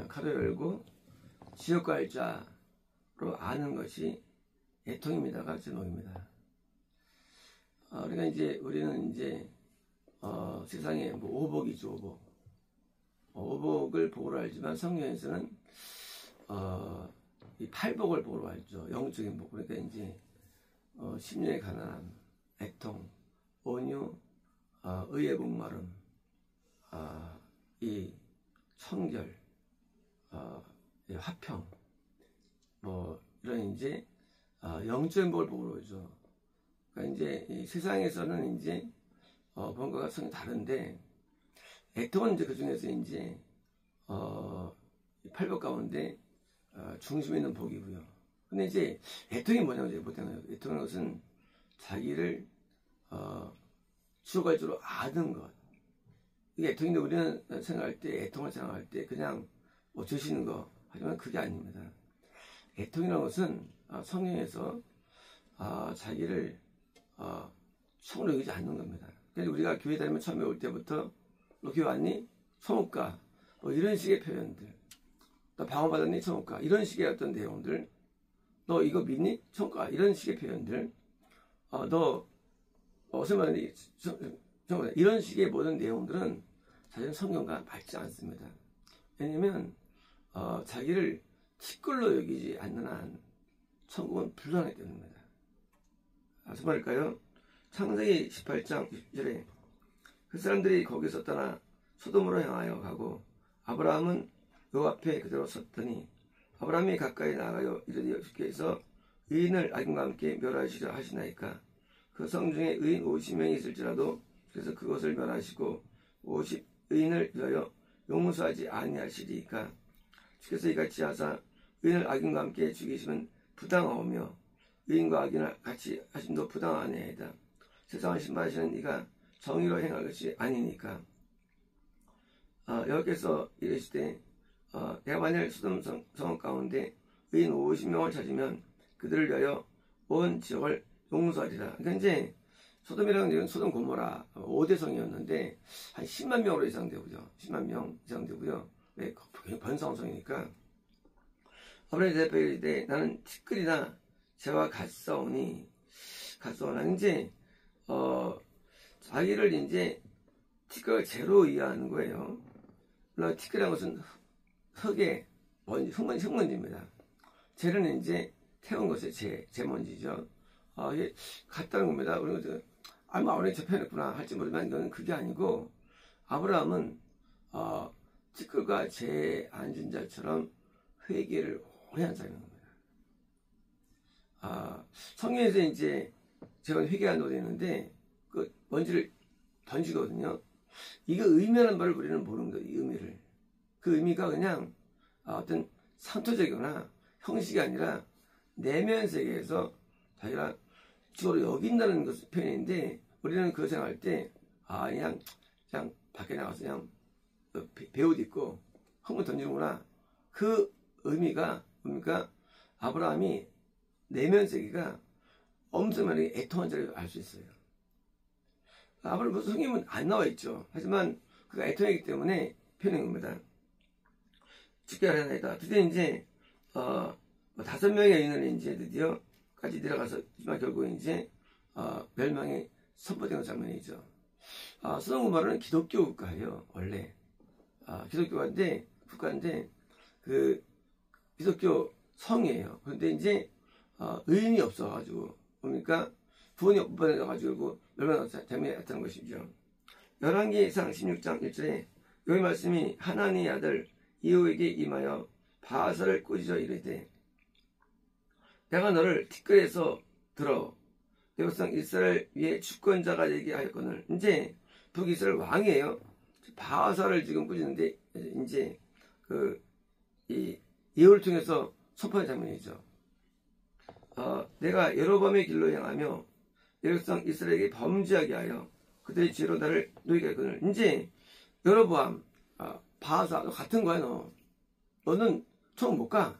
가로 열고 지역과일자로 아는 것이 애통입니다가 제목입니다. 그러니까 이제 우리는 이제 세상에 뭐 오복이죠, 오복. 오복을 복으로 알지만 성경에서는 이 팔복을 복으로 알죠. 영적인 복. 그러니까 이제 심령의 가난함, 애통, 온유, 의의 목마름, 이 청결, 이 화평, 뭐 이런 이제 영적인 복을 복으로 알죠. 그러니까 이제 이 세상에서는 이제 뭔가가 성이 다른데 애통은 이제 그 중에서 이제 팔복 가운데 중심에 있는 복이고요. 근데 이제 애통이 뭐냐고 이제 보잖아요. 애통하는 것은 자기를 지옥갈 줄로 아는 것. 이게 애통인데 우리는 생각할 때 애통을 생각할 때 그냥 뭐 드시는 거 하지만 그게 아닙니다. 애통이라는 것은 성경에서 자기를 총으로 여기지 않는 겁니다. 그래서 우리가 교회 다니면 처음에 올 때부터 너 교회 왔니? 청옥가 뭐 이런 식의 표현들, 너 방어받았니? 청옥가 이런 식의 어떤 내용들, 너 이거 믿니? 청옥가 이런 식의 표현들, 너 어디서 말하니? 이런 식의 모든 내용들은 사실 성경과 맞지 않습니다. 왜냐면 자기를 티끌로 여기지 않는 한 천국은 불가능하기 때문입니다. 무슨 말일까요? 창세기 18장 20절에 그 사람들이 거기서 떠나 소돔으로 향하여 가고 아브라함은 그 앞에 그대로 섰더니 아브라함이 가까이 나가여 이르되 주께서 의인을 악인과 함께 멸하시려 하시나이까. 그 성 중에 의인 50명이 있을지라도 그래서 그것을 멸하시고 50의인을 위하여 용서하지 아니하시리이까. 주께서 이같이 하사 의인을 악인과 함께 죽이시면 부당하오며 의인과 악인을 같이 하심도 부당하니이다. 세상을 심판하시는 이가 정의로 행할 것이 아니니까. 여호와께서 이르시되 내가 만일 소돔 성 가운데 의인 50명을 찾으면 그들을 위하여 온 지역을 용서하리라. 그러니까 이제 소돔이라는 데는 소돔 고모라 5대 성이었는데 한 10만 명으로 예상되고요. 10만 명 이상 되고요. 네, 번성성이니까. 아브라함이 대답하여 이르되 나는 티끌이나 재와 같사오니 이제 자기를 이제 티끌을 재로 이해하는 거예요. 물론 티끌이라는 것은 흙의 먼지, 흙먼지입니다. 재는 이제 태운 것의 재먼지죠. 이게 같다는 겁니다. 우리가 아무리 저 표현했구나 할지 모르지만 이거는 그게 아니고 아브라함은 티끌과 재에 앉은 자처럼 회개를 오래 한 사람인 겁니다. 성경에서 이제 제가 회개한다고 되어 있는데 그 먼지를 던지거든요. 이거 의미하는 바를 우리는 모르는 거예요. 이 의미를. 그 의미가 그냥 어떤 상토적이거나 형식이 아니라 내면 세계에서 자기가 주어로 여긴다는 것을 표현인데 우리는 그거 생각할 때 그냥 밖에 나가서 그냥 배옷 입고 흙을 던지는구나. 그 의미가 뭡니까? 아브라함이 내면 세계가 엄청나게 애통한 자를 알 수 있어요. 아브라함 무슨 성경은 안 나와 있죠. 하지만 그가 애통하기 때문에 표현한 겁니다. 죽게 하려나이다. 드디어 이제 5명의 여인을 이제 드디어까지 내려가서 결국 이제 멸망의 선포되는 장면이죠. 소돔 고모라는 기독교 국가예요. 원래 기독교인데 국가인데 그 기독교 성이에요. 그런데 이제 의인이 없어가지고 뭡니까? 구원이 못 받아가지고 멸망의 장면이 나타난 것이죠. 열왕기상 16장 1절에 여기 말씀이 하나님의 아들 이호에게 임하여 바하사를 꾸짖어 이르되 내가 너를 티끌에서 들어 내 백성 이스라엘 위에 주권자가 되게 하였거늘. 이제 북이스라엘 왕이에요. 바하사를 지금 꾸짖는데 이제 이 예후를 통해서 선포한 장면이죠. 내가 여로보암의 길로 향하며 내 백성 이스라엘에게 범죄하게 하여 그들의 죄로 나를 누이게 하거늘. 이제 여로보암 바하사 같은 거야. 너는 총 못 가.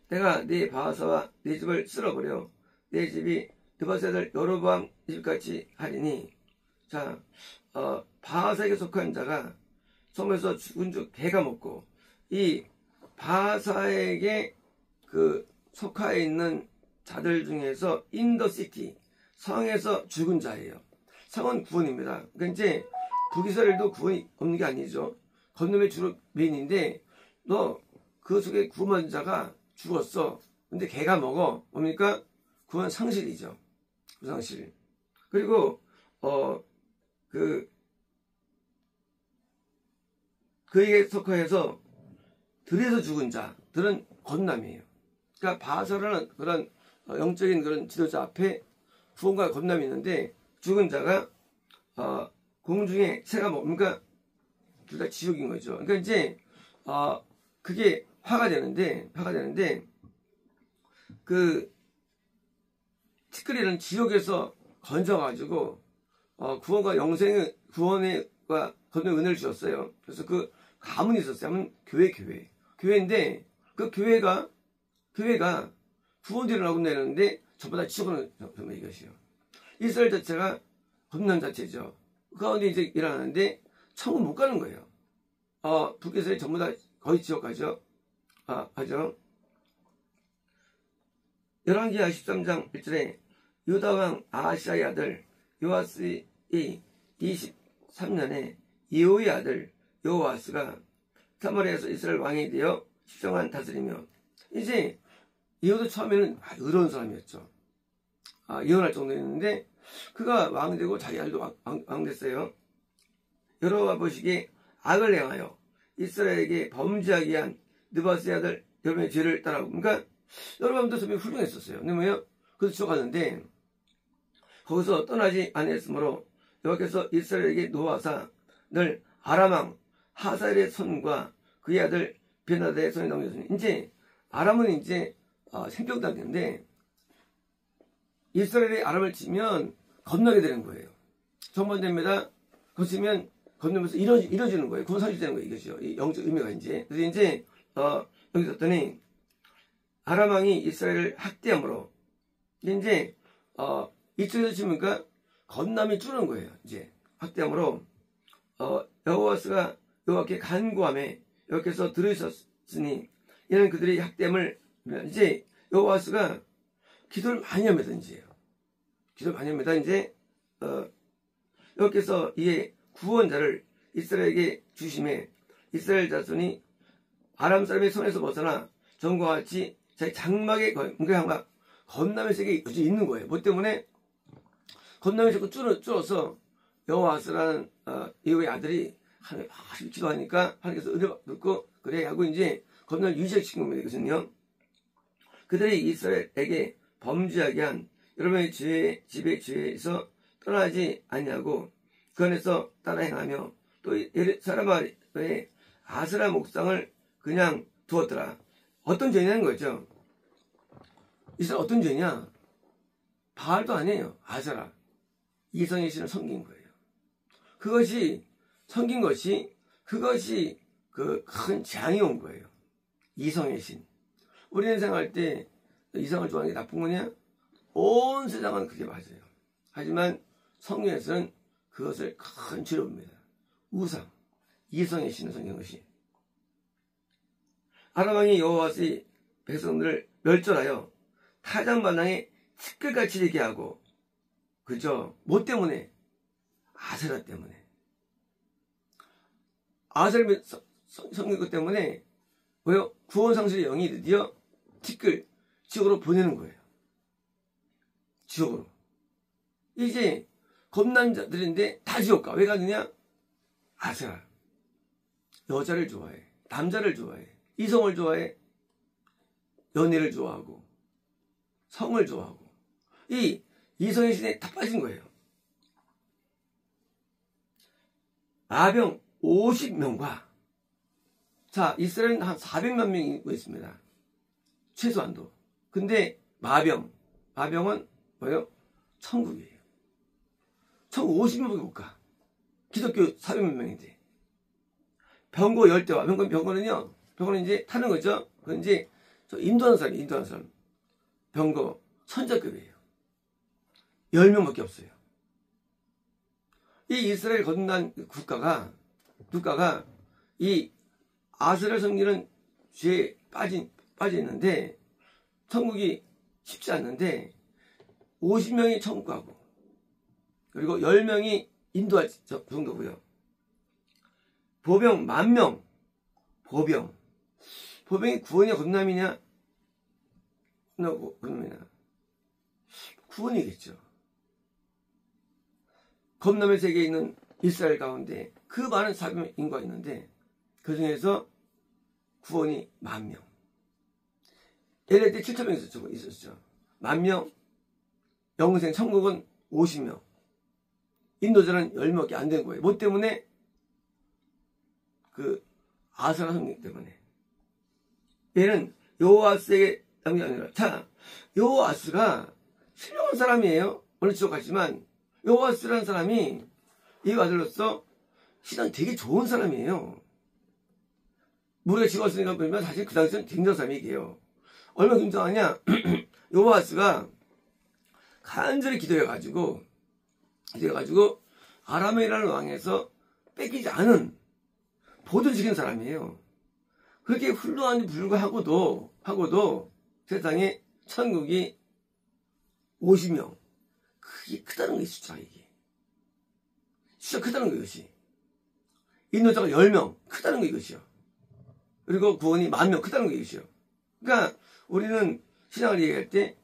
내가 네 바하사와 네 집을 쓸어버려 네 집이 느바세 아들 여로보암 집같이 하리니. 자, 바하사에게 속한 자가 섬에서 죽은 개가 먹고, 이 바사에게 그 속하에 있는 자들 중에서 인더시티, 성에서 죽은 자예요. 성은 구원입니다. 그러니까 이제 북이스라엘도 구원이 없는 게 아니죠. 건너면 주로 메인인데, 너 그 속에 구원받은 자가 죽었어. 근데 개가 먹어. 뭡니까? 구원 상실이죠. 구상실. 그리고 그에게 속하여서 들에서 죽은 자들은 건남이에요. 그러니까 바사라는 그런 영적인 그런 지도자 앞에 구원과 건남이 있는데, 죽은 자가 공중에 새가 뭡니까? 둘 다 지옥인 거죠. 그러니까 이제 그게 화가 되는데 그 티끌이는 지옥에서 건져가지고 구원과 구원과 건너의 은혜를 주셨어요. 그래서 그 가문이 있었어요. 교회인데 그 교회가 구원도 일어나고 내렸는데 전부 다 지옥으로 정말 이것이요. 이스라엘 자체가 겁난 자체죠. 그 가운데 이제 일어나는데 천국 못 가는 거예요. 북에서 전부 다 거의 지옥 가죠. 하죠. 열왕기하 13장 1절에 유다왕 아하시아의 아들 요아스의 23년에 예호의 아들 여호아스가 사마리아에서 이스라엘 왕이 되어 10정한 다스리며, 이제 예호도 처음에는 의로운 사람이었죠. 예언할 정도였는데 그가 왕 되고 자기 아들도 왕 됐어요. 여호와 보시기에 악을 행하여 이스라엘에게 범죄하게 한 느바스의 아들 여로보암의 죄를 따라하고, 그러니까 여로보암도 정말 훌륭했었어요. 근데 뭐예요? 그래서 죽어갔는데 거기서 떠나지 아니했으므로 여호와께서 이스라엘에게 노하사 늘 아람 왕 하사엘의 손과 그의 아들 베나다의 손에 넘겼으니, 이제 아람은 이제 생존당인데 이스라엘이 아람을 치면 건너게 되는 거예요. 정반대입니다. 거치면 건너면서 이뤄지는 거예요. 구원 상실되는 거예요. 이것이요. 이 영적 의미가 이제. 그래서 이제 여기 썼더니 아람 왕이 이스라엘을 학대함으로, 이제 이쪽에서 치니까 건남이 줄은 거예요. 이제 학대함으로 여호와스가 여호와께 간구하며 여호와께서 들으셨으니 이는 그들의 학대함을, 이제 여호와스가 기도를 많이 합니다. 이제 기도를 많이 합니다. 이제 여호와께서 이에 구원자를 이스라엘에게 주심에 이스라엘 자손이 아람 사람의 손에서 벗어나 전과 같이 자기 장막에 그러니까 건남의 세계에 여전히 있는 거예요. 뭐 때문에? 건남이 자꾸 줄어서 여호아스라는 예후의 아들이 하나님 기도하니까 하나님께서 은혜 받고 그래 하고 이제 건남을 유지시킨 겁니다. 이것은요, 그들이 이스라엘에게 범죄하게 한 여러분의 집의 죄에서 떠나지 아니하고 그 안에서 따라 행하며 또 사람의 아스라 목상을 그냥 두었더라. 어떤 죄냐는 거죠. 이스라엘 어떤 죄냐? 바알도 아니에요. 아세라. 이성의 신을 섬긴 거예요. 그것이 섬긴 것이 그것이 그 큰 재앙이 온 거예요. 이성의 신. 우리는 생각할 때 이성을 좋아하는 게 나쁜 거냐? 온 세상은 그게 맞아요. 하지만 성경에서는 그것을 큰 죄로 봅니다. 우상, 이성의 신을 섬긴 것이. 아람 왕이 여호와스의 백성들을 멸절하여 타작마당에 티끌같이 되게 하고, 그죠? 뭐 때문에? 아세라 때문에. 아세라 섬긴 것 때문에 뭐요? 구원상실의 영이 드디어 티끌 지옥으로 보내는 거예요. 지옥으로. 이제 겁난 자들인데 다 지옥 가. 왜 가느냐? 아세라. 여자를 좋아해. 남자를 좋아해. 이성을 좋아해. 연애를 좋아하고 성을 좋아하고, 이 이성의 신에 다 빠진 거예요. 마병 50명과 자, 이스라엘은 한 400만 명이 있습니다. 최소한도. 근데 마병은 뭐예요? 천국이에요. 천국 50명밖에 못 가. 기독교 400만 명인데. 병거 열대와 병거는 이제 타는 거죠. 그건 이제 인도하는 사람. 병거 천자급이에요. 10명밖에 없어요. 이 이스라엘 건넌 국가가 이 아세라를 섬기는 죄에 빠져 있는데 천국이 쉽지 않는데 50명이 천국 가고 그리고 10명이 인도할 정도고요. 보병 10,000명. 보병이 구원이냐 건남이냐? 건남이냐? 구원이겠죠. 건남의 세계에 있는 이스라엘 가운데 그 많은 사람 인구가 있는데 그 중에서 구원이 10,000명. LA 때 7,000명 있었죠. 10,000명. 영생 천국은 50명. 인도자는 10명밖에 안 된 거예요. 뭐 때문에? 그 아세라 성경 때문에. 얘는 여호와스에게 남긴 게 아니라 자, 여호와스가 훌륭한 사람이에요. 어느 지역 같지만 여호와스라는 사람이 이 아들로서 신앙 되게 좋은 사람이에요. 우리가 죽었으니까 보면 사실 그 당시에는 굉장한 사람이에요. 얼마나 굉장하냐? 여호와스가 간절히 기도해가지고 아람이라는 왕에서 뺏기지 않은 보도 지킨 사람이에요. 그렇게 훌륭한지 불구하고도 세상에 천국이 50명. 그게 크다는 게 숫자가 이게. 숫자 크다는 거 이것이. 인도자가 10명 크다는 거 이것이요. 그리고 구원이 10,000명 크다는 거 이것이요. 그러니까 우리는 신앙을 얘기할 때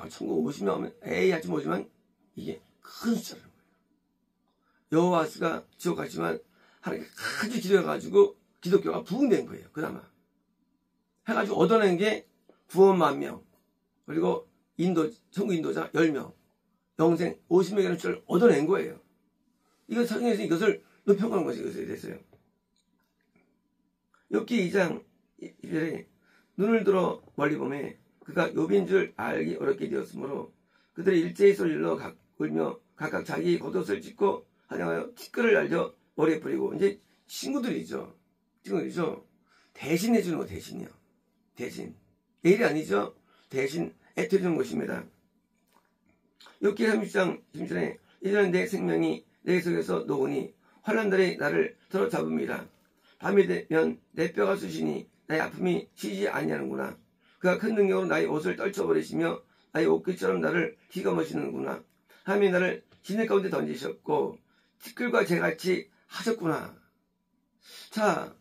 천국 50명 하면 에이 하지 못하지만 이게 큰 숫자라는 거예요. 여호와스가 지옥 갔지만 하나님께 아주 기도해가지고 기독교가 부흥된 거예요. 그나마 해가지고 얻어낸 게 구원 10,000명 그리고 천국 인도자 10명 영생 50명이라는 숫자를 얻어낸 거예요. 이거 성경에서 이것을 높여가는 것이 이것에 대해서요. 욥기 2장 1절에 눈을 들어 멀리 보매 그가 욥인 줄 알기 어렵게 되었으므로 그들의 일제히 소리로 울며 각각 자기 겉옷을 찢고 하냐하여 티끌을 날려 머리에 뿌리고 이제 친구들이죠. 대신 해주는 거 대신이요. 대신. 내일이 아니죠. 대신 애태주는 것입니다. 욥기 30장 10절에 이제는 내 생명이 내 속에서 녹으니 환난들이 나를 사로잡음이라. 밤이 되면 내 뼈가 쑤시니 나의 아픔이 쉬지 아니하는구나. 그가 큰 능력으로 나의 옷을 떨쳐버리시며 나의 옷깃처럼 나를 휘감으시는구나. 하나님이 나를 시냇 가운데 던지셨고 티끌과 재같이 하셨구나. 자,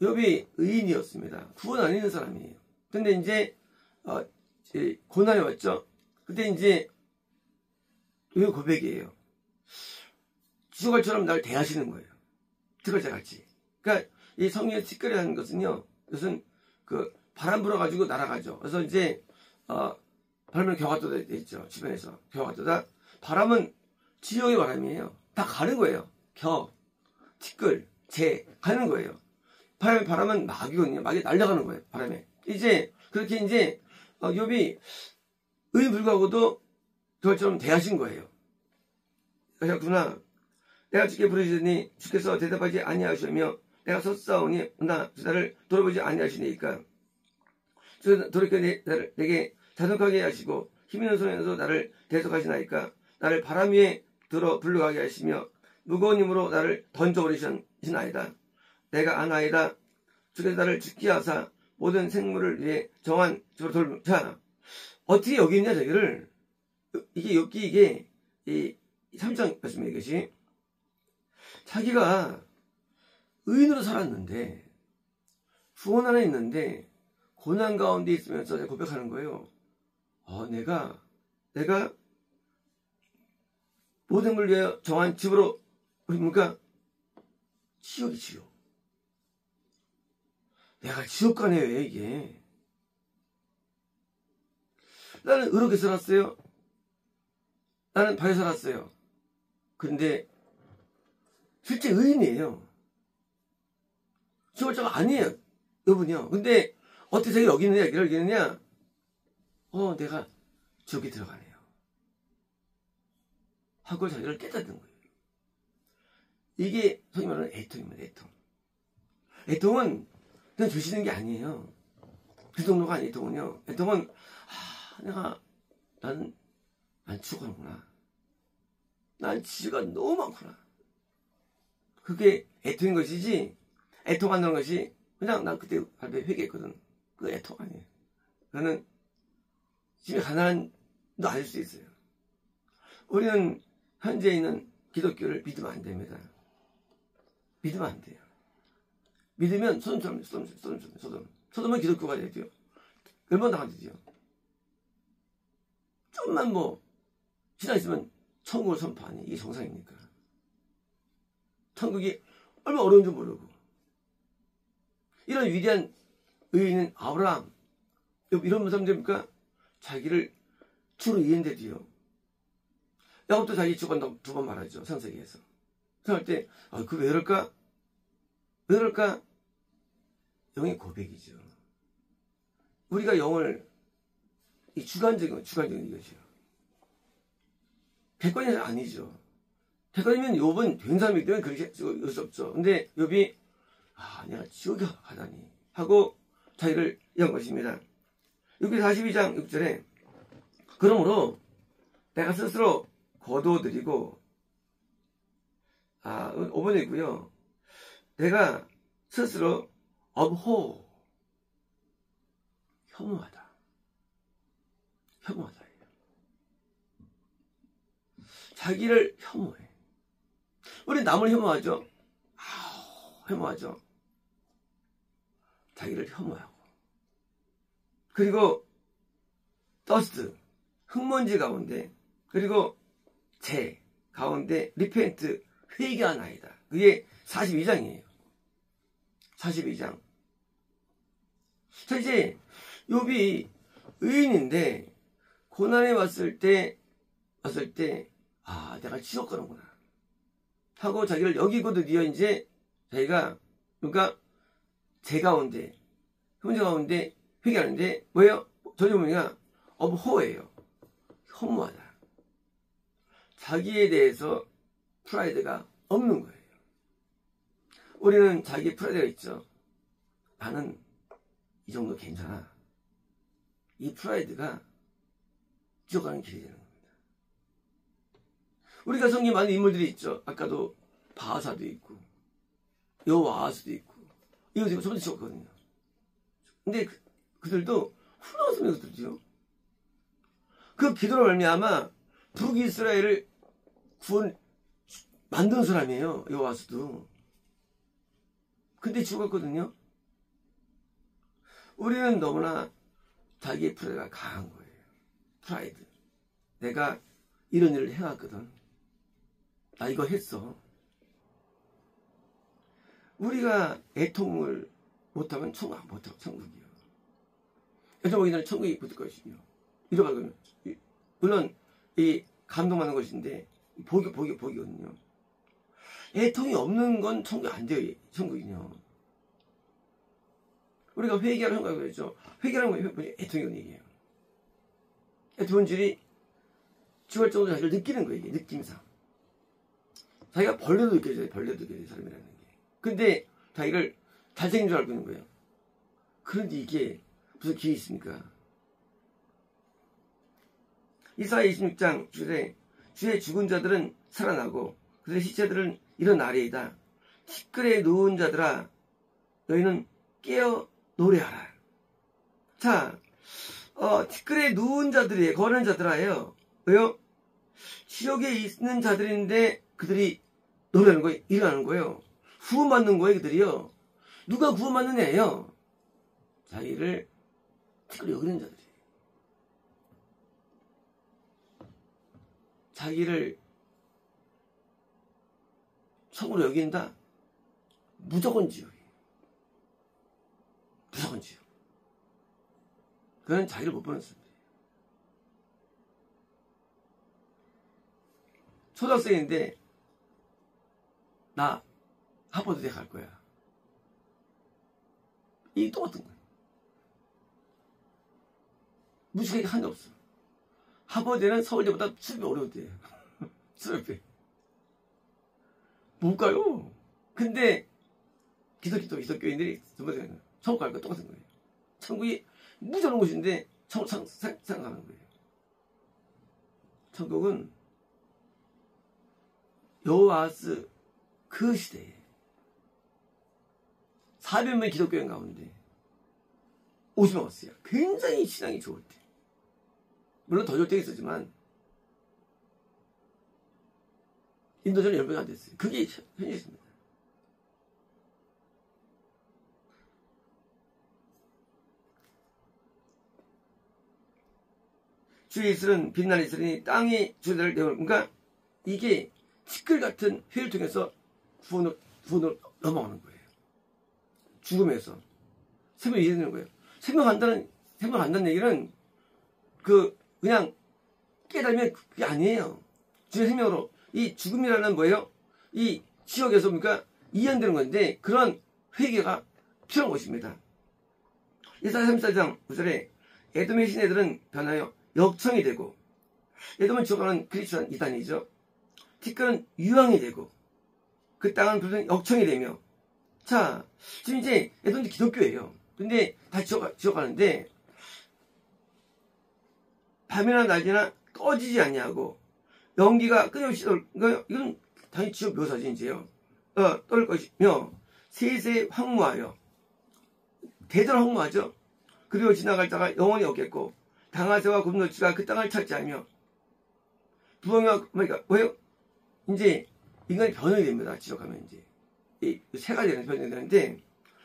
욥이 의인이었습니다. 구원 안 있는 사람이에요. 근데 이제 고난이 왔죠. 그때 이제 욥의 고백이에요. 지옥알처럼 날 대하시는 거예요. 티끌과 같이. 그러니까 이 성경의 티끌이라는 것은요. 이것은 그 바람 불어가지고 날아가죠. 그래서 이제 바람은 겨가 떠다 있죠. 주변에서 겨가 떠다. 바람은 지옥의 바람이에요. 다 가는 거예요. 겨, 티끌, 재 가는 거예요. 바람은 막이거든요. 막이 날아가는 거예요. 바람에. 이제 그렇게 이제 욥이 의인 불구하고도 그것처럼 대하신 거예요. 그러셨구나. 내가 주께 부르시더니 주께서 대답하지 아니하시며 내가 섰사오니 나 나를 돌아보지 아니하시니까 주께서 돌이켜 내게 자동하게 하시고 힘있는 손에서 나를 대속하시나이까. 나를 바람 위에 들어 불러가게 하시며 무거운 힘으로 나를 던져버리시나이다. 내가 아나이다. 주께서 나를 죽게 하사 모든 생물을 위해 정한 집으로 돌려. 자, 어떻게 여기 있냐 저기를. 이게 욥기 이게 이 3장 말씀입니다. 이것이 자기가 의인으로 살았는데 구원 안에 있는데 고난 가운데 있으면서 고백하는 거예요. 내가 모든 걸 위해 정한 집으로 그러니까 지옥이 지옥. 내가 지옥 가네 왜 이게. 나는 의롭게 살았어요. 나는 바르게 살았어요. 근데 실제 의인이에요. 지옥자가 아니에요. 여러분요. 근데 어떻게 자기가 여기 있느냐 여기 있느냐. 내가 지옥에 들어가네요. 하고 자기를 깨닫는 거예요. 이게 소위 말하는 애통입니다. 애통은 그냥 주시는 게 아니에요. 그 정도가 아니에요. 애통은요. 애통은 난 죽어가는구나. 난 지혜가 너무 많구나. 그게 애통인 것이지 애통한다는 것이 그냥 난 그때 발표 회개했거든. 그 애통 아니에요. 그거는 집에 가난한 너 아닐 수 있어요. 우리는 현재 있는 기독교를 믿으면 안 됩니다. 믿으면 안 돼요. 믿으면 소돔은 기독교가 돼야 돼요. 얼마나 당하지요. 좀만 뭐 신앙 있으면 천국을 선포하니 이게 정상입니까? 천국이 얼마나 어려운 줄 모르고 이런 위대한 의인은 아브라함 이런 사람들입니까? 자기를 주로 이해한대도요. 야곱도 자기 죽었다고 2번 말하죠. 창세기에서. 생각할 때 그 왜 그럴까? 왜 그럴까? 영의 고백이죠. 우리가 영을 이 주관적인 이것이요. 객관이 아니죠. 객관이면 욥은 된 사람이기 때문에 그렇게 할 수 없죠. 근데 욥이 내가 지옥에 가다니 하고 자기를 이한 것입니다. 42장 6절에 그러므로 내가 스스로 거두어드리고 5번에 있고요. 내가 스스로 혐오하다. 자기를 혐오해. 우리 남을 혐오하죠. 혐오하죠. 자기를 혐오하고. 그리고 더스트 흙먼지 가운데 그리고 재 가운데 리펜트 회개하나이다. 그게 42장이에요. 42장. 자 이제 욥이 의인인데 고난에 왔을 때 내가 지옥 가는구나 하고 자기를 여기고 드디어 이제 자기가 그러니까 재 가운데 흠먼지 가운데 회개하는데 뭐예요? 전유문이가 호예요. 혐오하다. 자기에 대해서 프라이드가 없는 거예요. 우리는 자기 프라이드가 있죠. 나는 이 정도 괜찮아. 이 프라이드가 지옥 가는 길이 되는 겁니다. 우리가 성경에 많은 인물들이 있죠. 아까도 바하사도 있고 여호와하스도 있고 이거 전부 다 지옥거든요. 근데 그들도 훌륭한 것들이죠. 그 기도로 말미암아 북이스라엘을 만든 사람이에요. 여호와하스도. 근데 죽었거든요. 우리는 너무나 자기의 프라이드가 강한 거예요. 프라이드. 내가 이런 일을 해왔거든. 나 이거 했어. 우리가 애통을 못하면 천국 안 못하고 천국이요. 애통하기 전에 천국이 붙을 것이며 이러면 물론 이 감동하는 것인데 복이거든요. 애통이 없는 건 천국이 안 돼요. 천국이요. 우리가 회개하는 생각을 했죠. 회개라는 건 애통이 없는 얘기예요. 애통질이 죽을 정도 자기를 느끼는 거예요. 이게 느낌상. 자기가 벌레도 느껴져요. 사람이라는 게. 근데 자기를 잘생긴 줄 알고 있는 거예요. 그런데 이게 무슨 길이 있습니까? 이사야 26장 주의 죽은 자들은 살아나고 그들의 시체들은 일어나리이다. 티끌에 누운 자들아 너희는 깨어 노래하라. 자, 티끌에 누운 자들이에요. 거하는 자들아예요. 왜요? 지옥에 있는 자들인데 그들이 노래하는 거예요. 일어나는 거예요. 구원받는 거예요. 그들이요. 누가 구원받느냐예요. 자기를 티끌 여기는 자들이에요. 자기를 성으로 여긴다? 무조건 지옥이에요. 무조건 지옥. 그는 자기를 못 보는 사람이에요. 초등학생인데 나 하버드대 갈 거야. 이 똑같은 거예요. 무식하게 한게 없어. 하버드는 서울대보다 수업이 어려운데요. 수업이. 못 가요. 근데 기독교인들이 전부 천국 갈 거 똑같은 거예요. 천국이 무서운 곳인데 천국 생각하는 거예요. 천국은 여호와하스 그 시대에 400명의 기독교인 가운데 50명 왔어요. 굉장히 신앙이 좋을 때. 물론 더 좋을 때가 있었지만 인도전에 10명 안 됐어요. 그게 현실입니다. 주의 이슬은 빛나는 이슬이니 땅이 주대를 내어. 그러니까 이게 티끌 같은 회를 통해서 구원으로 넘어가는 거예요. 죽음에서 생명 이해되는 거예요. 생명 간다는 얘기는 그냥 깨달으면 그게 아니에요. 주의 생명으로 이 죽음이라는 뭐예요? 이 지역에서 그러니까 이해되는 건데 그런 회개가 필요한 것입니다. 이사야 34장 9절에 에돔의 시내들은 변하여 역청이 되고, 에돔은 지어가는 그리스도한 이단이죠. 티끌은 유황이 되고 그 땅은 무슨 역청이 되며. 자, 지금 이제 에돔도 기독교예요. 근데 다 지어가는데 밤이나 낮이나 꺼지지 않냐고 연기가 끊임없이 이건 당연히 지옥 묘사지 이제요. 떨 것이며 세세 황무하여 대대로 황무하죠. 그리고 지나갈 자가 영원히 없겠고 당하새와 곰노치가 그 땅을 찾지 않으며 부엉이가 그러니까 뭐예요? 이제 인간이 변형이 됩니다. 지옥하면 이제 이 세 가지 변형이 되는데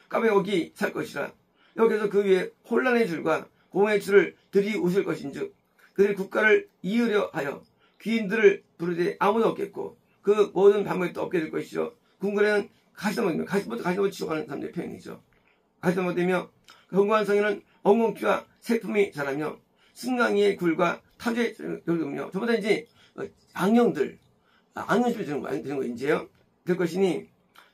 까마귀 여기 살 것이라 여기서 그 위에 혼란의 줄과 공의 줄을 들이우실 것인즉 그들이 국가를 이으려 하여 귀인들을 부르되 아무도 없겠고 그 모든 방법이 또 없게 될 것이죠. 궁궐에는 가시덤불이며 가시덤불 지옥하는 사람들의 표현이죠. 가시덤불이며 견고한 성에는 엉겅퀴와 세품이 자라며 승강이의 굴과 타주의 열금이며 전부 다 이제 악령들 악령집이 되는 거 이제요. 될 것이니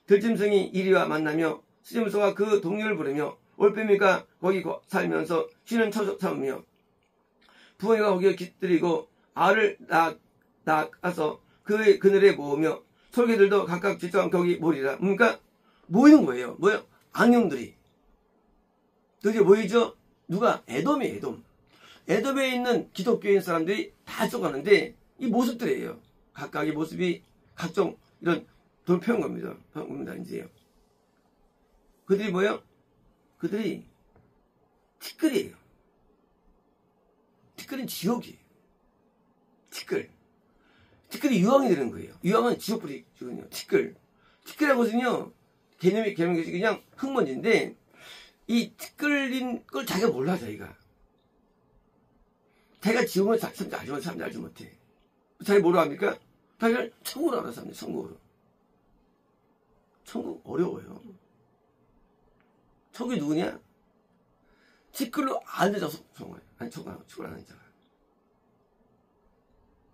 들짐승이 이리와 만나며 수점소가 그 동료를 부르며 올빼미가 거기 살면서 쉬는 처소 삼으며 부엉이가 거기에 깃들이고 알을 낳아서 그의 그늘에 모으며 솔개들도 각각 지정한 거기 모이리라. 그러니까 모이는 거예요. 뭐예요? 악령들이. 그게 모이죠? 누가? 에돔이에요. 에돔. 에돔에 있는 기독교인 사람들이 다 쫓아가는데 이 모습들이에요. 각각의 모습이 각종 이런 돈 표현 겁니다. 이제요. 그들이 뭐예요? 그들이 티끌이에요. 티끌은 지옥이에요. 티끌이 유황이 되는 거예요. 유황은 지옥불이거든요. 티끌이라는 것은요, 개념이 그냥 흙먼지인데, 이 티끌인 걸 자기가 몰라, 자기가. 자기가 지옥을 사람들이 알지 못해. 자기 뭐라 합니까? 자기가 천국으로 알아, 사람들이, 천국으로. 천국 어려워요. 천국이 누구냐? 티끌로 안 되죠, 천국을. 아니, 천국을 안 하는 자가.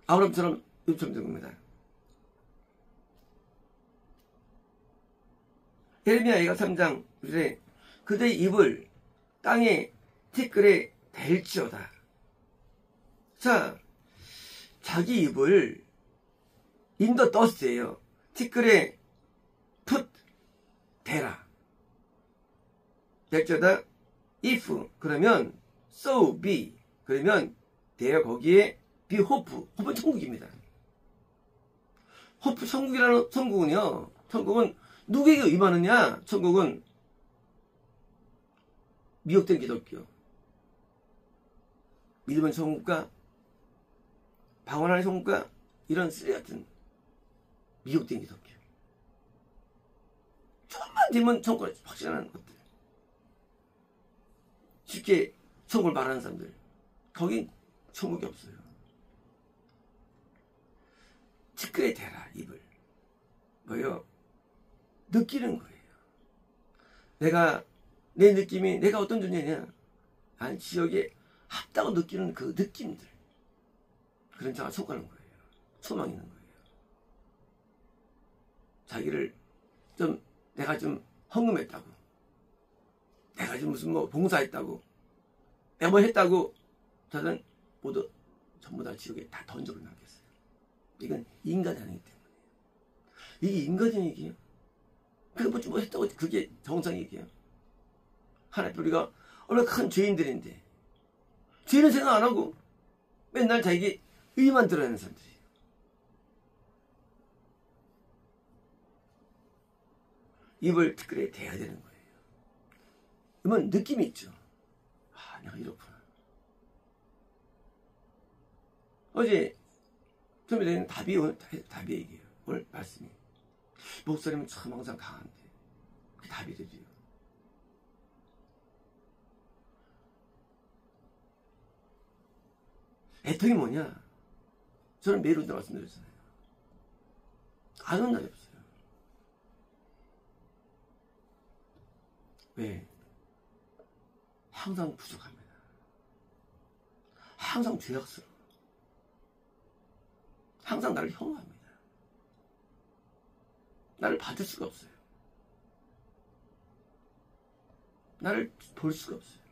아브라함처럼 율법된 겁니다. 예레미야가 3장 9절에 그대의 입을 땅에 티끌에 댈지어다. 자, 자기 입을 인더 더스트예요. 티끌에 풋 대라. 댈지어다. if 그러면 so be 그러면 대여 거기에 be hope. hope는 천국입니다. 호프 천국이라는 천국은요. 천국은 누구에게 임하느냐? 천국은 미혹된 기독교. 믿으면 천국과 방언하는 천국과 이런 쓰레 같은 미혹된 기독교. 조금만 되면 천국을 확신하는 것들. 쉽게 천국을 말하는 사람들. 거긴 천국이 없어요. 티끌에 대라 입을. 뭐요? 느끼는 거예요. 내 느낌이 내가 어떤 존재냐? 아니 지역에 합다고 느끼는 그 느낌들. 그런 자가 속하는 거예요. 소망 있는 거예요. 자기를 내가 좀 헌금했다고. 내가 좀 무슨 봉사했다고. 내가 뭐 했다고. 저는 모두 전부 다 지옥에 다 던져버리겠어요. 이건 인간이 아니기 때문에. 이게 인간적이에요. 그거 뭐 했다고 그게 정상이에요. 하나님 우리가 얼마나 큰 죄인들인데 죄는 생각 안 하고 맨날 자기 의만 드러내는 사람들이에요. 입을 티끌에 대야 되는 거예요. 그러면 느낌이 있죠. 아, 내가 이렇구나. 어제 좀 전에 답이 얘기해요. 오늘 말씀이. 목사님은 참 항상 강한데 그 답이 되죠. 애통이 뭐냐? 저는 매일 혼자 말씀드렸잖아요. 안 온 날이 없어요. 왜? 항상 부족합니다. 항상 죄악스러워. 항상 나를 혐오합니다. 나를 받을 수가 없어요. 나를 볼 수가 없어요.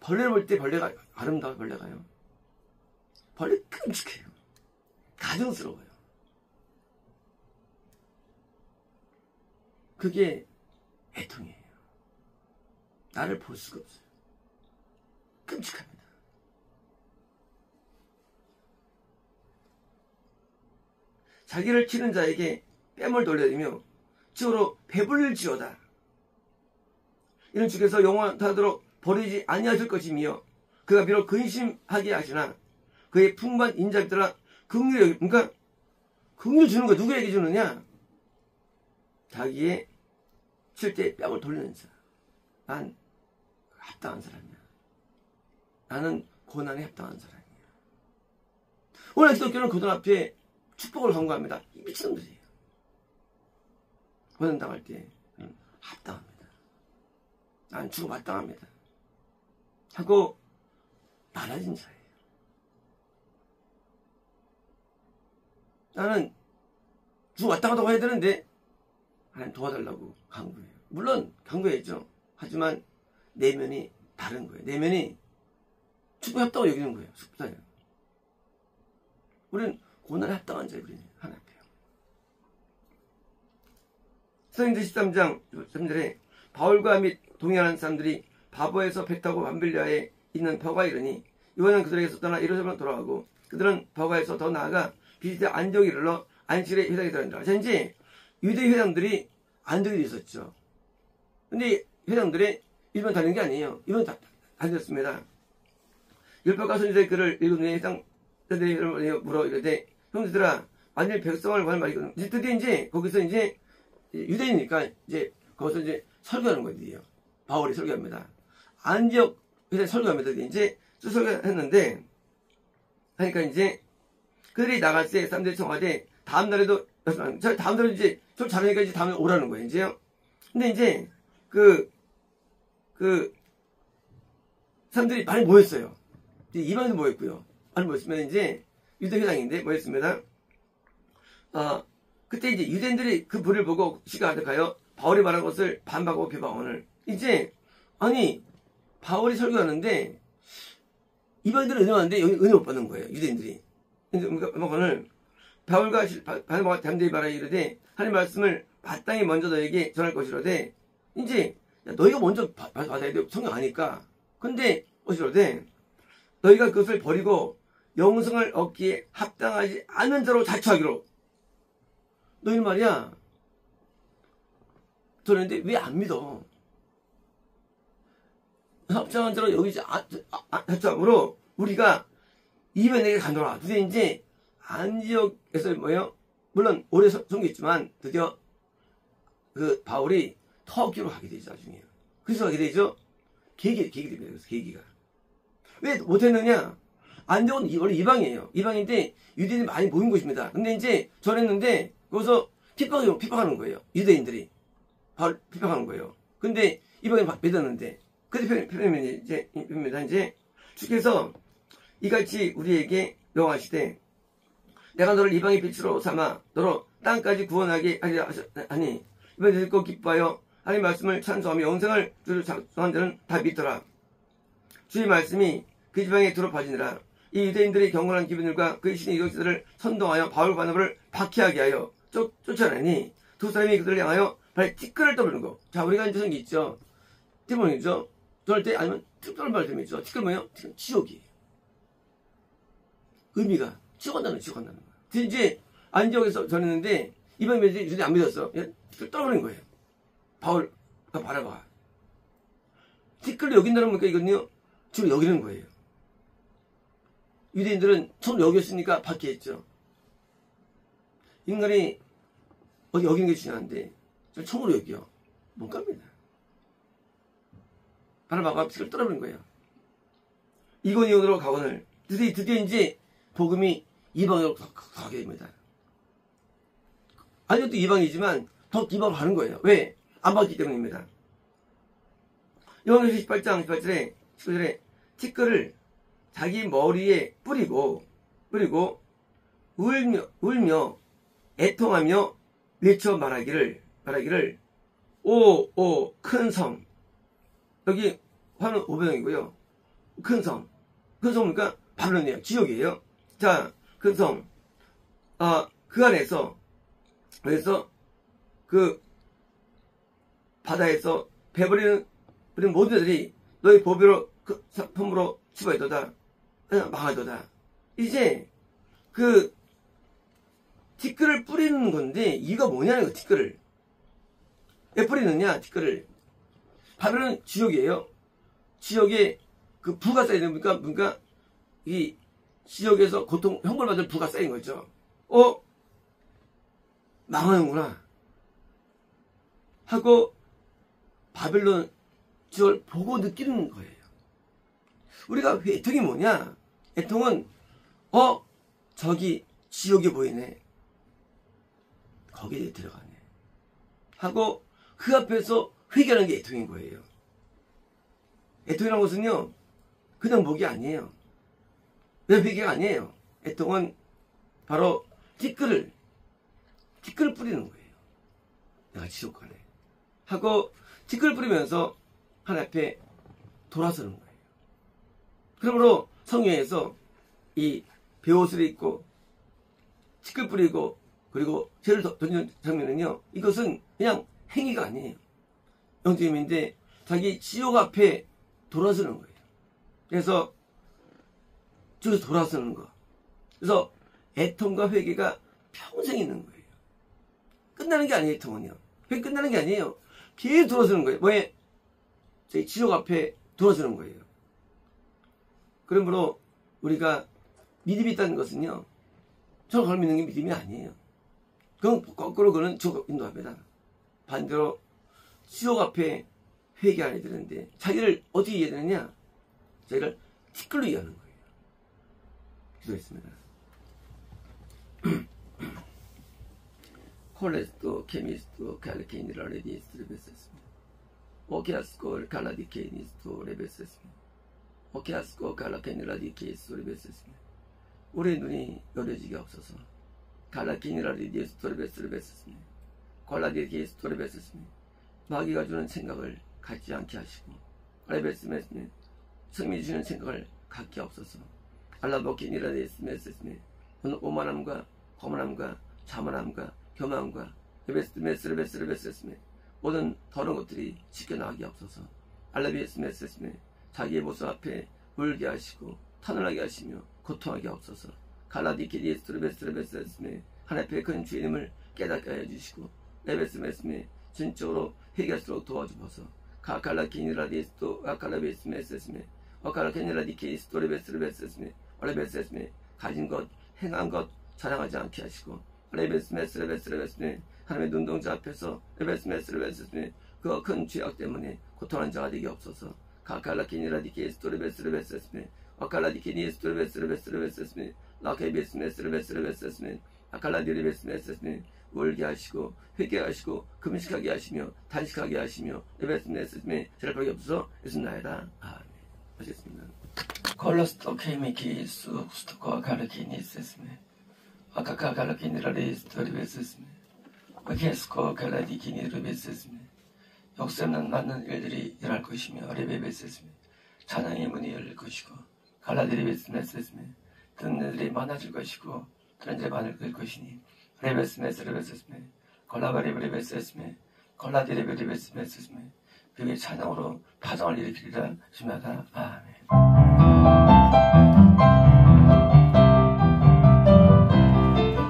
벌레를 볼 때 벌레가 아름다워. 벌레가요. 벌레 끔찍해요. 가증스러워요. 그게 애통이에요. 나를 볼 수가 없어요. 끔찍합니다. 자기를 치는 자에게 뺨을 돌려대며 주로 배불릴지어다. 이는 주께서 영원하도록 버리지 아니하실 것이며 그가 비록 근심하게 하시나 그의 풍부한 인자들아 긍휼을 그러니까 긍휼 주는 거 누구에게 주느냐? 자기의 칠 때 뺨을 돌리는 자. 난 합당한 사람이야. 나는 고난에 합당한 사람이야. 오늘 기독교는 그들 앞에 축복을 선고합니다. 이 미친놈들이에요. 고난 당할 때 합당합니다. 난 죽어 마땅합니다. 하고 나라진 자예요. 나는 죽어 마땅하다고 해야 되는데 하나님 도와달라고 강구해요. 물론 강구해야죠. 하지만 내면이 다른 거예요. 내면이 축복에 합당하고 여기는 거예요. 숙사예요. 우리는 고난에 합당한 자예요. 우리는 하나님 앞에요. 사도행전 13장 3절에 바울과 및 동행하는 사람들이 바보에서 배 타고 밤빌리아에 있는 벼가 이르니 요한은 그들에게서 떠나 예루살렘으로 돌아가고 그들은 벼가에서 더 나아가 비시대 안디옥에 이르러 안식일에 회당에 들어간다. 자, 이제 유대 회당들이 안디옥에 있었죠. 근데 회당들이 일본 다니는 게 아니에요. 일본 다 다녔습니다. 율법과 선지자의 글을 읽은 후에 회당들이 물어 이르되 형제들아 만일 백성을 구하는 말이거든. 이제 드디어 이제 거기서 이제 유대인이니까 이제 거기서 이제 설교하는 거예요. 바울이 설교합니다. 안디옥 회당에 설교합니다. 이제 설교했는데 하니까 이제 그들이 나갈 때 사람들이 청하되 다음 날에도 다음 날에 이제 좀 잘하니까 이제 다음에 오라는 거예요. 이제요. 근데 이제 그 사람들이 많이 모였어요. 이방에서 모였고요. 많이 모였으면 이제 유대 회당인데 모였습니다. 그때 이제 유대인들이 그 불을 보고 시가 가득하여 바울이 말한 것을 반박하고 비방언을 이제 아니 바울이 설교하는데 이방인들은 은혜 받는데 여기 은혜 못 받는 거예요. 유대인들이. 오늘 바울과 바나바가 담대히 말하여 이르되 하나님 말씀을 마땅히 먼저 너에게 전할 것이로되 이제 너희가 먼저 받아야 돼. 성경 아니까. 근데 어시로되 너희가 그것을 버리고 영생을 얻기에 합당하지 않은 자로 자처하기로. 너희는 말이야. 그런데 왜 안 믿어? 합당한 자로 여기지 자처하므로 우리가 이방인에게 가노라. 드디어 이제 안디옥에서 뭐예요? 물론 오래 섬겼지만 드디어 그 바울이 터키로 가게 되죠. 나중에. 그래서 가게 되죠. 계기 됩니다. 그래서 계기가. 왜 못했느냐? 안디옥은 원래 이방이에요. 이방인데 유대인이 많이 모인 곳입니다. 근데 이제 전했는데 거기서 핍박하는 거예요. 유대인들이. 바울 핍박하는 거예요. 근데 이방인 믿었는데 그때 표현이 이제 주께서 이같이 우리에게 명하시되 내가 너를 이방의 빛으로 삼아 너로 땅까지 구원하게 하니 이번에 듣고 기뻐하여 하나님의 말씀을 찬송하며 영생을 주를 작성한 자는 다 믿더라. 주의 말씀이 그 지방에 두루 퍼지니라. 이 유대인들의 경건한 기분들과 그의 신의 이적들을 선동하여 바울 바나바를 박해하게 하여 쫓아내니 두 사람이 그들을 향하여 발에 티끌을 떠버리는 거. 자, 우리가 이제 성기 있죠. 티끌이죠. 떠날 때 아니면 티끌 발음이 있죠. 티끌 뭐예요? 지옥이에요. 의미가 지옥한다는 거야. 이제 안디옥에서 전했는데 이방인들이 유대 안 믿었어. 티끌 떠버린 거예요. 바울 바나바가. 티끌을 여긴다는 거니까 이건요, 주로 여기는 거예요. 유대인들은 손 여겼으니까 밖에 있죠. 인간이 어디 여기는 게 중요한데, 저 총으로 여기요. 못 갑니다. 바로 막아 티끌 떨어버린 거예요. 이건희원으로 가건을 드디어 이제 복음이 이방으로 가게 됩니다. 아직도 이방이지만 더 이방으로 가는 거예요. 왜? 안 받기 때문입니다. 요한계시록 18장 18절에 티끌을 자기 머리에 뿌리고 울며 애통하며 외쳐 말하기를 오 큰 성. 여기 화는 500명이고요. 큰 성. 큰 성이니까 바벨론이에요. 지옥이에요. 자, 큰 성. 그 안에서 그래서 그 바다에서 배버리는 모든 자들이 너희 보배로 그 품으로 치부하도다. 망하도다. 이제 그 티끌을 뿌리는 건데 이거 뭐냐는 거 티끌을. 왜 뿌리느냐 티끌을. 바벨론 지옥이에요. 지옥에 그 부가 쌓이는 뭔가 이 지옥에서 고통 형벌 받을 부가 쌓인 거죠. 망하는구나 하고 바벨론 지옥을 보고 느끼는 거예요. 우리가 애통이 뭐냐? 애통은 저기 지옥이 보이네. 거기에 들어가네. 하고 그 앞에서 회개하는 게 애통인 거예요. 애통이라는 것은요, 그냥 목이 아니에요. 왜 회개가 아니에요? 애통은 바로 티끌을 뿌리는 거예요. 내가 지옥 가네. 하고 티끌을 뿌리면서 하나님 앞에 돌아서는 거예요. 그러므로 성경에서 이 베옷을 입고 티끌 뿌리고 그리고 죄를 던지는 장면은요, 이것은 그냥 행위가 아니에요. 영적인데 자기 지옥 앞에 돌아서는 거예요. 그래서 저기서 돌아서는 거. 그래서 애통과 회개가 평생 있는 거예요. 끝나는 게 아니에요. 애통은요. 회개 끝나는 게 아니에요. 계속 돌아서는 거예요. 뭐에? 저희 지옥 앞에 돌아서는 거예요. 그러므로 우리가 믿음이 있다는 것은요, 저걸 믿는 게 믿음이 아니에요. 그건 거꾸로 그는 지옥 인도합니다. 반대로 지옥 앞에 회개해야 되는데 자기를 어떻게 이해해야 되느냐? 자기를 티끌로 이해하는 거예요. 기도했습니다. 콜레스토 케미스토 칼케인이라 레디스트 베세스입니다. 오케아스코 칼라디케이니스토 레베세스입니다. 오케아스코 칼라케인이라 디케이스토 레베세스입니다. 우리의 눈이 열려지게 없어서 칼라케인이라 레디스토 레베세스입니다. 콜라디케이스토 레베세스입니다. 마귀가 주는 생각을 갖지 않게 하시고 레베스메스입니다. 성민이 주는 생각을 갖게 없어서 알라보케인이라 레베세스입니다. 오만함과 거만함과 자만함과 교만함과 레베스메스입니다. 모든 더러운 것들이 지켜나가게 없어서 알라비에스메스입니다. 자기의 모습 앞에 울게 하시고 타늘하게 하시며 고통하게 없어서 갈라디키리에스 레베스입니다. 하나님 앞에 큰 주님을 깨닫게 해주시고 레베스메스입니다. 진적으로 회개할수록 도와주셔서 가칼라키니라디스토 아칼라비에스메스입니다. 어칼라키니라디키스토 레베스입니다. 레베스입니다. 가진 것 행한 것 자랑하지 않게 하시고 레베스입니다. 하나님의 눈동자 앞에서 레베스입니다. 그 큰 죄악 때문에 고통하는 자가 되게 없어서 가칼라키니라디키스토 레베스입니다. 어칼라디키니스토 레베스입니다. 라케베스메스입니다. 아칼라디레베스메스입니다. 울게 하시고 회개하시고 금식하게 하시며 단식하게 하시며 레베스메스입니다. 저를 버리게 없어서 예수나이다. 아멘. 하셨습니다. 콜로스토 케미키스 스토커 갈라키니스입니다. 아카카 갈라키니라레스토 레베스입니다. 아케스코 갈라디키니 레베스입니다. 역사는 많은 일들이 일어날 것이며 레베스입니다. 찬양의 문이 열릴 것이고 갈라디레베스입니다. 듣는 일이 많아질 것이고 들은 자 많을 것이니 레베스입니다. 콜라바리베스입니다. 콜라디레베스입니다. 그의 찬양으로 파장을 일으키리라. 주마다 아멘.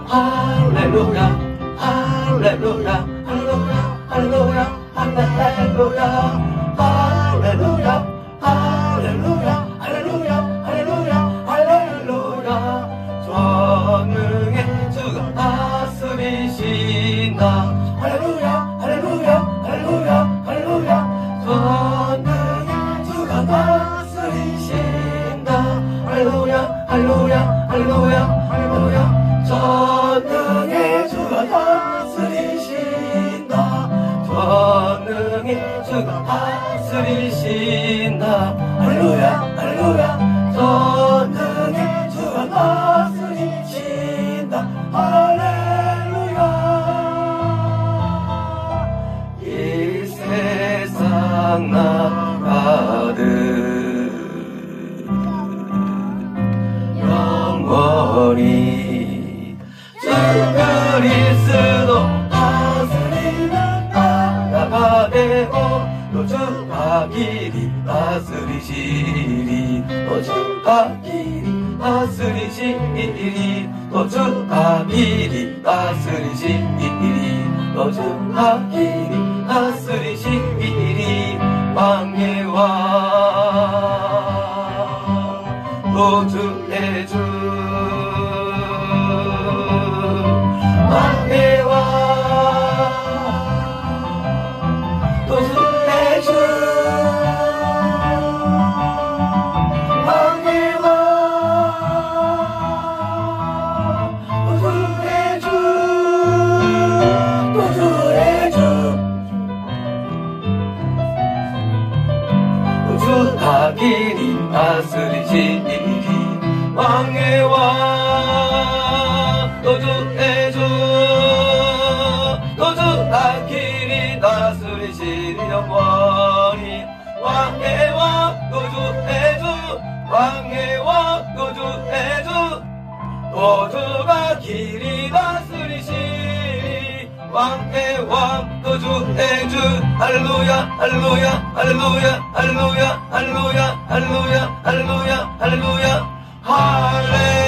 할렐루야 할렐루야 할렐루야 할렐루야 할렐루야 할렐루야 주가 다스리신다. 할렐루야 할렐루야. 전능히 주가 다스리신다. 할렐루야. 이 세상 나라들 영원히 주 그리스도 다스리는 나라가 되고 또 주가 길이 다스리시리. 또 주가 길이 다스리시리. 또 주가 길이 다스리시리. 또 주가 길이 다스리시리. 왕의 왕 또 주의 주 왕의 왕 또 주의 주 왕의 왕 또 주의 주 또 주의 주 또 주가 길이 다스리시니 왕의 왕 또 주의 주 또 주가 길이 다스리시니 영원히 왕의 왕 또 주의 주 왕의 왕 또 주의 주 또 주가 길이 다스리시니 왕의 왕 또 주의 주. 할렐루야 할렐루야 할렐루야 할렐루야 할렐루야 할렐루야 할렐루야 할렐루야 할렐루야.